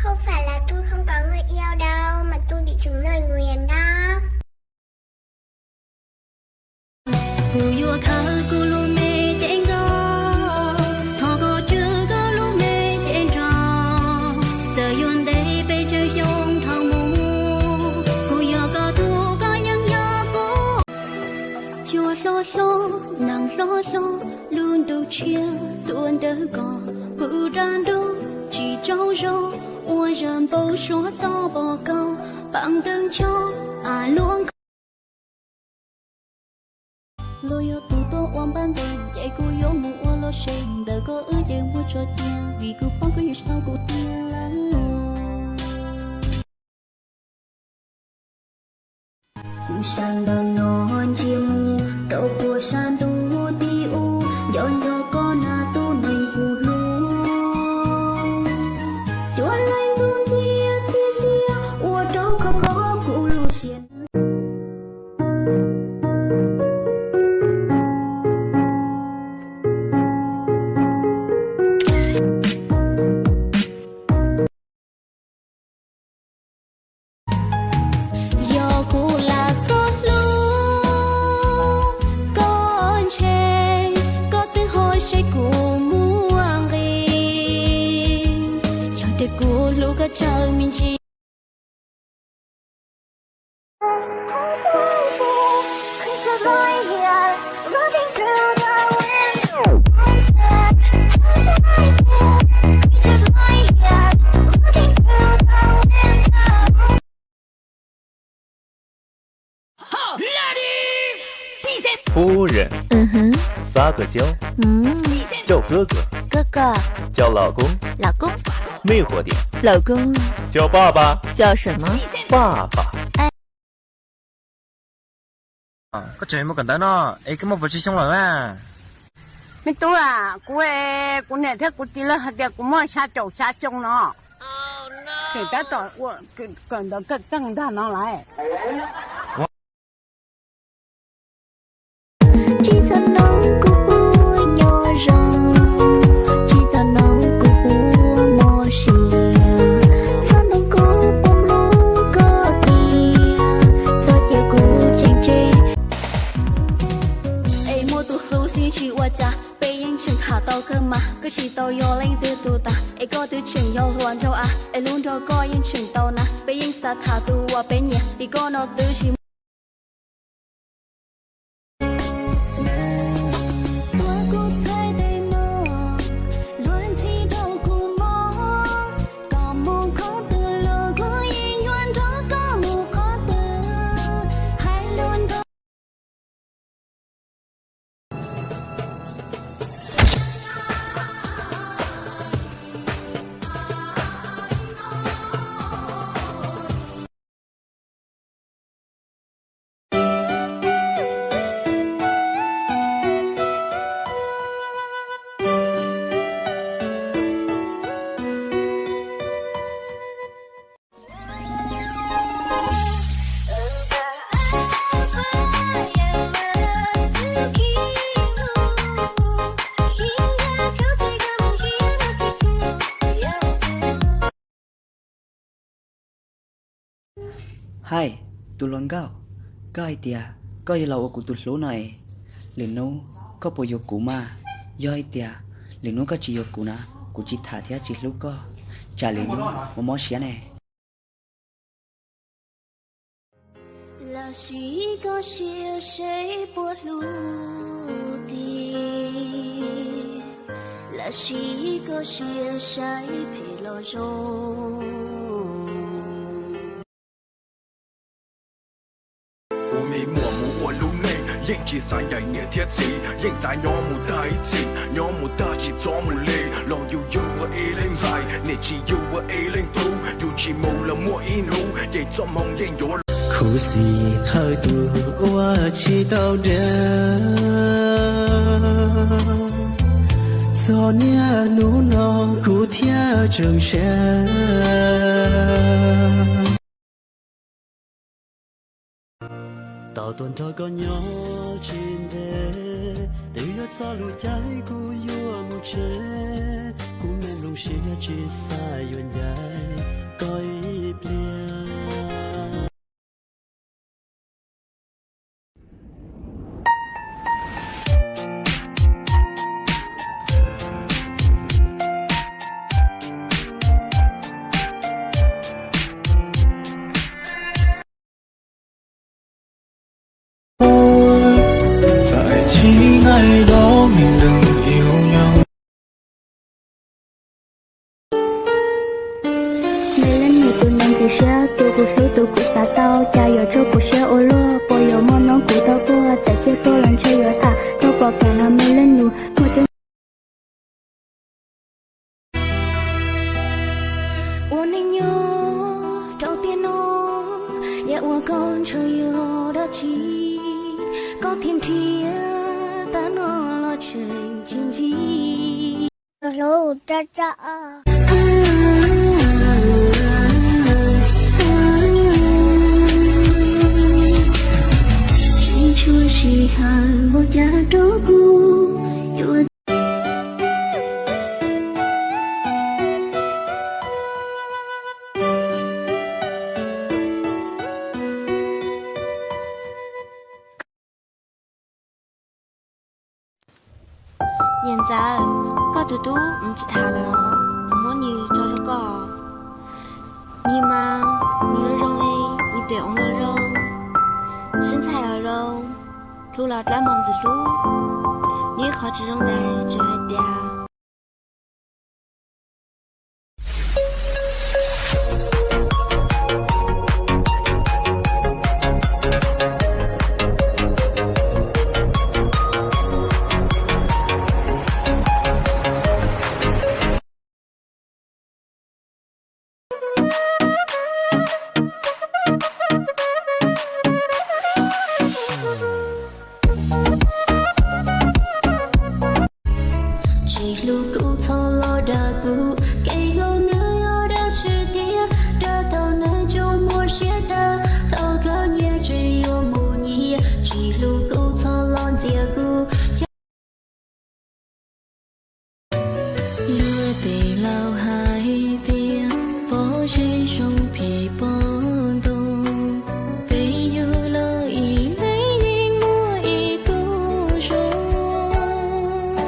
Không phải là tôi không có người yêu đâu, mà tôi bị trúng lời nguyền đó. Nàng lo luôn đầu chia tuôn đỡ gò hữu ran đâu chỉ trâu râu ua ràn bầu số to bò cao bằng từng cho luôn lôi yo tu to oan ban đêm chạy cô yo mu ua lo shen đời có ước để mua cho tiền vì cô bóng có yêu sao cô tiền lắm Sang đón non chim đâu của san tu ti u dọn cho con na tu này cu lu cho lên tu ti sia u đâu có cu lu xiên夫人，撒个娇，叫哥哥，哥哥，叫老公，老公，魅惑点，老公，叫爸爸，叫什么？爸爸。Có chuyện mà cần tới nó, ấy cái mà vừa xong rồi mà. Mình tôi cô này thế cô chỉ là hạt cô mới xa chậu xa trông nó. Cái cái tỏi cần đó cần ra nó lại. Chỉ thân nó cũng bùi nhỏ rồng, chỉ thân nó cũng bùa mò xì, thân nó cũng bông lũ có tiền, cho chơi cũng chênh chê. Ai mua tu hữu xin chỉ qua cha, bây giờ chừng thả tàu cơ mà, cứ chỉ tàu yo lên từ tu ta, ai có từ chừng yo loạn châu à, ai luôn cho coi những chừng tàu na, bây giờ sa thả tu qua bên nhà, đi có nó từ chỉ Hai, tu lon gao, gai tia, gai lau aku tu lo nai, lino, kau poyo kuma, yai tia, lino kau ciyo kuna, ku ci thả thia ci lu ko, cha lino, mo xia này. Là chỉ có chia sẻ buồn lưu đi, là chỉ có chia sẻ phê lo rồi. Yên chỉ sai đại nghĩa thiết sĩ, yên sai nhỏ một đại chỉ, nhỏ một ta chỉ cho một lệ, lòng yêu yêu và ý lên dài, nè chỉ yêu và ý lên tu, yêu chỉ mù là mua ý nụ, để cho mong yên nhỏ. Khu si hơi tu qua chỉ tao đêm, gió nia nụ nó khu thia trường sen. Tao tuần cho con nhỏ trên thế, từ lúc xa lũ trái của yêu một chế, cũng nên lúc xưa chỉ xa yuan dài. 亲爱的，明灯悠悠。每人你都能接受，都不输都不撒刀，加油就不是欧罗，不有莫能顾到过，再接多人却有他，都不干了没人路，我就。我宁愿找电脑，也我跟车有的起，高天气但我了全经济。Hello， 大家。最初稀罕我家照顾，有。现在搞嘟嘟唔知他了，摸你找着搞，你嘛，你的肉嘞，你对我的肉，身材的肉，路了大忙子路，你好这种的这一点。